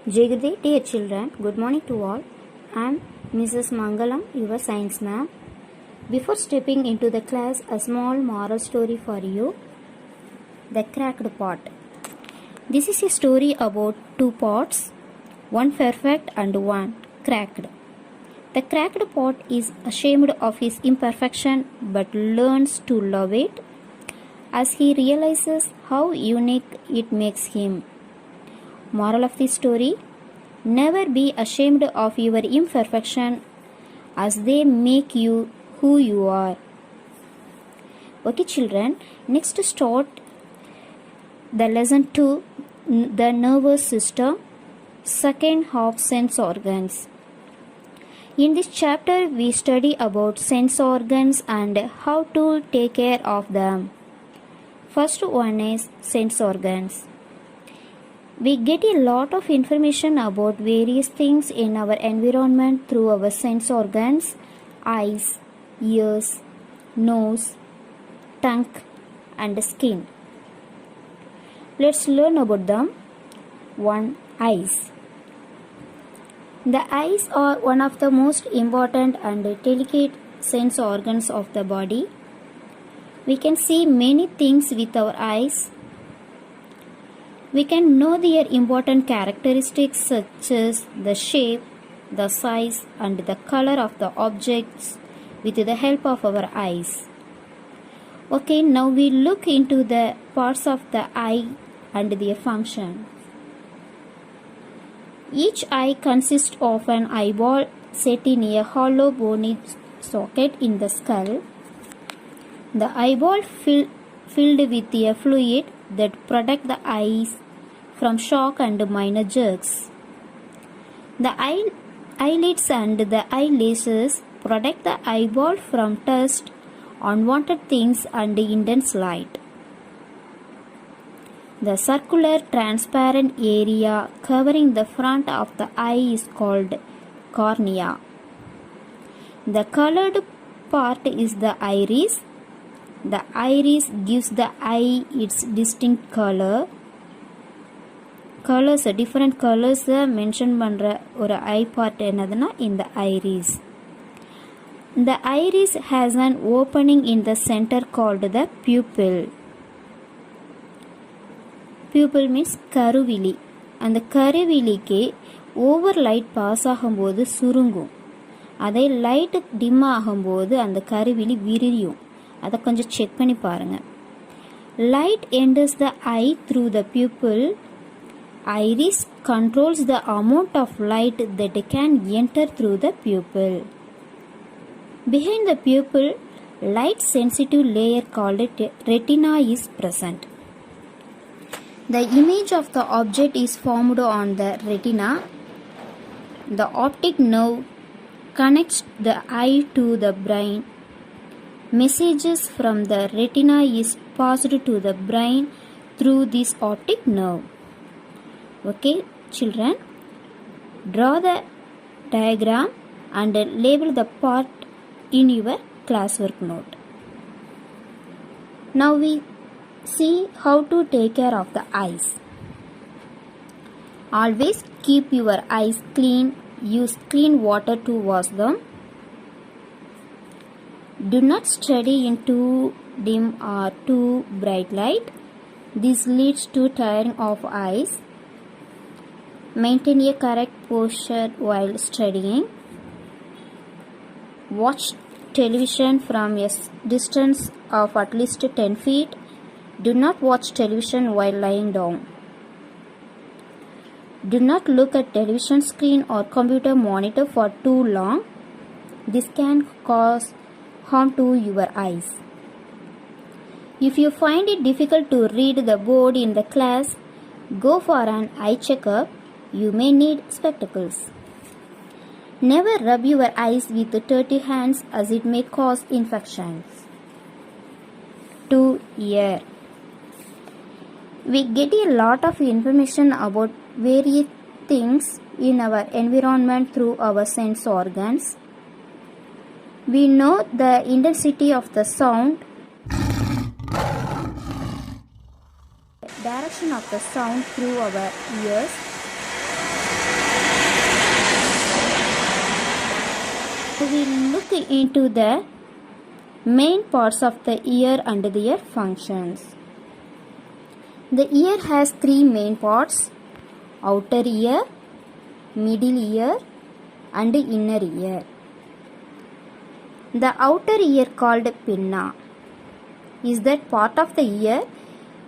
Jai Gurudev, dear children, good morning to all. I am Mrs. Mangalam, your science ma'am. Before stepping into the class, a small moral story for you. The Cracked Pot. This is a story about two pots, one perfect and one cracked. The cracked pot is ashamed of his imperfection but learns to love it as he realizes how unique it makes him. Moral of the story: never be ashamed of your imperfection as they make you who you are. Okay, children, next start the lesson 2, the nervous system, second half sense organs. In this chapter, we study about sense organs and how to take care of them. First one is sense organs. We get a lot of information about various things in our environment through our sense organs: eyes, ears, nose, tongue, and skin. Let's learn about them. 1. Eyes. The eyes are one of the most important and delicate sense organs of the body. We can see many things with our eyes. We can know their important characteristics such as the shape, the size, and the color of the objects with the help of our eyes. Okay, now we look into the parts of the eye and their function. Each eye consists of an eyeball set in a hollow bony socket in the skull. The eyeball filled with a fluid that protects the eyes from shock and minor jerks. The eyelids and the eyelaces protect the eyeball from dust, unwanted things, and intense light. The circular transparent area covering the front of the eye is called cornea. The colored part is the iris. The iris gives the eye its distinct color. Colors, different colors mention பண்ற ஒரு eye part என்னதுன்னா இந்த iris. The iris has an opening in the center called the pupil. Pupil means கருவிழி. அந்த கருவிழிக்கு over light pass ஆகும்போது சுருங்கும். அதே light dim ஆகும்போது அந்த கருவிழி விரியும். அதை கொஞ்சம் செக் பண்ணி பாருங்க. Light enters the eye through the pupil. Iris controls the amount of light that can enter through the pupil. Behind the pupil, light sensitive layer called retina is present. The image of the object is formed on the retina. The optic nerve connects the eye to the brain. Messages from the retina is passed to the brain through this optic nerve. Okay, children, draw the diagram and label the part in your classwork note. Now we see how to take care of the eyes. Always keep your eyes clean. Use clean water to wash them. Do not study in too dim or too bright light. This leads to tiring of eyes. Maintain a correct posture while studying. Watch television from a distance of at least 10 feet. Do not watch television while lying down. Do not look at television screen or computer monitor for too long. This can cause harm to your eyes. If you find it difficult to read the board in the class, go for an eye checkup. You may need spectacles. Never rub your eyes with dirty hands as it may cause infections. 2. Ear. We get a lot of information about various things in our environment through our sense organs. We know the intensity of the sound, direction of the sound through our ears, we look into the main parts of the ear and their functions. The ear has three main parts: outer ear, middle ear, and inner ear. The outer ear, called pinna, is that part of the ear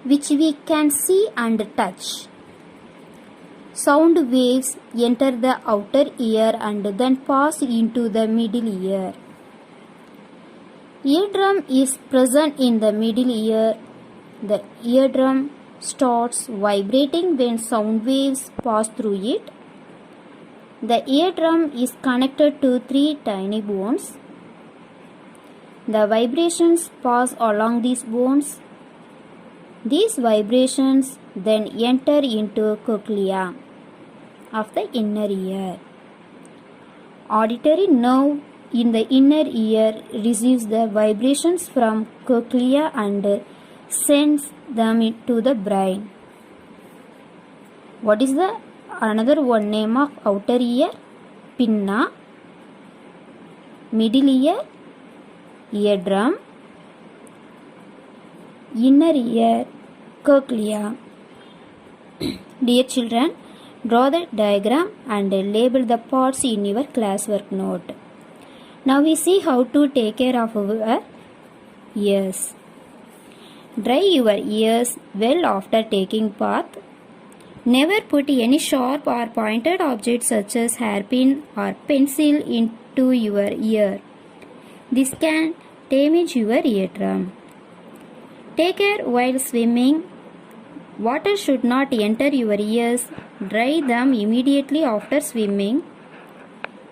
which we can see and touch. Sound waves enter the outer ear and then pass into the middle ear. Eardrum is present in the middle ear. The eardrum starts vibrating when sound waves pass through it. The eardrum is connected to three tiny bones. The vibrations pass along these bones. These vibrations then enter into cochlea of the inner ear. Auditory nerve in the inner ear receives the vibrations from cochlea and sends them to the brain. What is the another one name of outer ear? Pinna. Middle ear, eardrum. Inner ear, cochlea. Dear children, draw the diagram and label the parts in your classwork note. Now we see how to take care of our ears. Dry your ears well after taking bath. Never put any sharp or pointed object such as hairpin or pencil into your ear. This can damage your eardrum. Take care while swimming. Water should not enter your ears. Dry them immediately after swimming.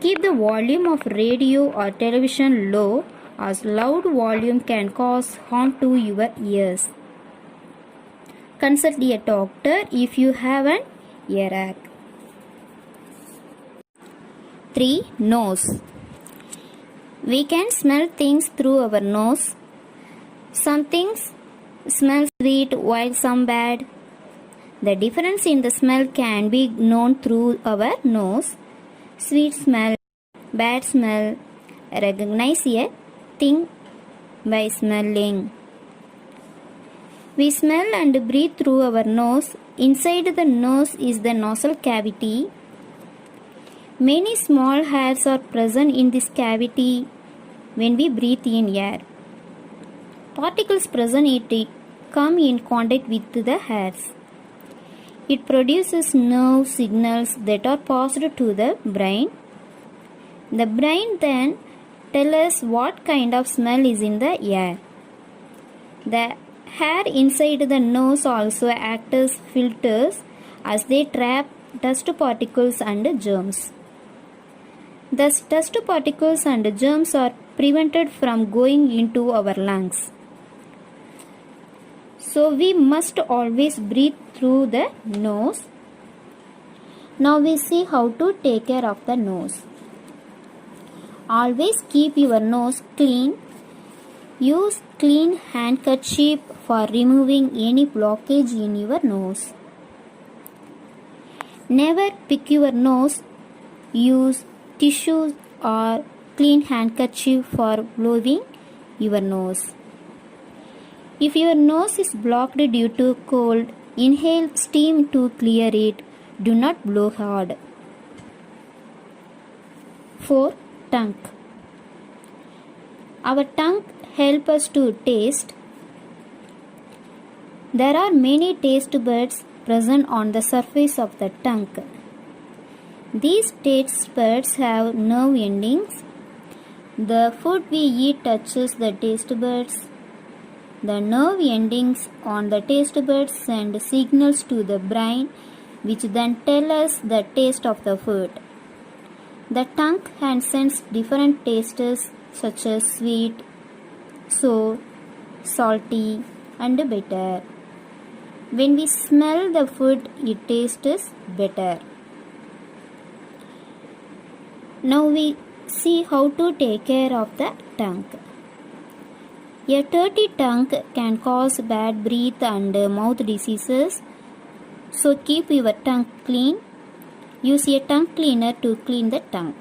Keep the volume of radio or television low, as loud volume can cause harm to your ears. Consult a doctor if you have an earache. 3. Nose. We can smell things through our nose. Some things smell sweet while some bad. The difference in the smell can be known through our nose. Sweet smell, bad smell. Recognize a thing by smelling. We smell and breathe through our nose. Inside the nose is the nasal cavity. Many small hairs are present in this cavity when we breathe in air. Particles present in it come in contact with the hairs. It produces nerve signals that are passed to the brain. The brain then tells us what kind of smell is in the air. The hair inside the nose also act as filters as they trap dust particles and germs. Thus, dust particles and germs are prevented from going into our lungs. So, we must always breathe through the nose. Now, we see how to take care of the nose. Always keep your nose clean. Use clean handkerchief for removing any blockage in your nose. Never pick your nose. Use tissues or clean handkerchief for blowing your nose. If your nose is blocked due to cold, inhale steam to clear it. Do not blow hard. 4. Tongue. Our tongue helps us to taste. There are many taste buds present on the surface of the tongue. These taste buds have nerve endings. The food we eat touches the taste buds. The nerve endings on the taste buds send signals to the brain, which then tell us the taste of the food. The tongue can sense different tastes such as sweet, sour, salty, and bitter. When we smell the food, it tastes better. Now we see how to take care of the tongue. A dirty tongue can cause bad breath and mouth diseases. So keep your tongue clean. Use a tongue cleaner to clean the tongue.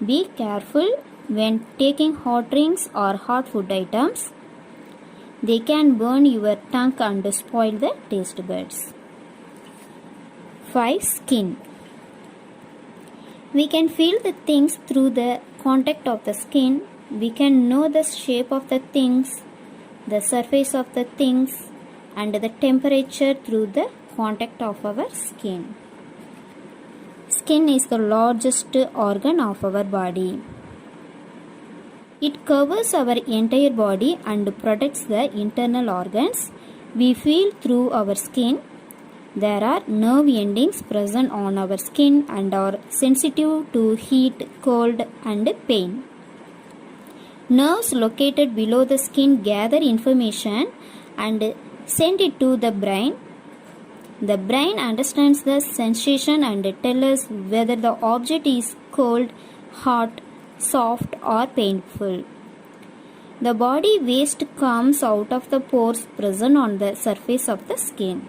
Be careful when taking hot drinks or hot food items. They can burn your tongue and spoil the taste buds. 5. Skin. We can feel the things through the contact of the skin. We can know the shape of the things, the surface of the things, and the temperature through the contact of our skin. Skin is the largest organ of our body. It covers our entire body and protects the internal organs. We feel through our skin. There are nerve endings present on our skin and are sensitive to heat, cold, and pain. Nerves located below the skin gather information and send it to the brain. The brain understands the sensation and tells us whether the object is cold, hot, soft, or painful. The body waste comes out of the pores present on the surface of the skin.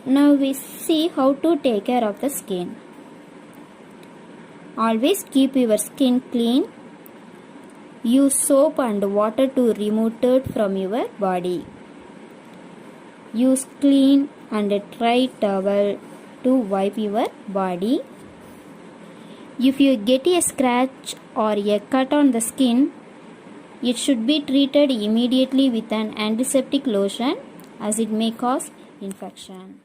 Now we see how to take care of the skin. Always keep your skin clean. Use soap and water to remove dirt from your body. Use clean and dry towel to wipe your body. If you get a scratch or a cut on the skin, it should be treated immediately with an antiseptic lotion as it may cause infection.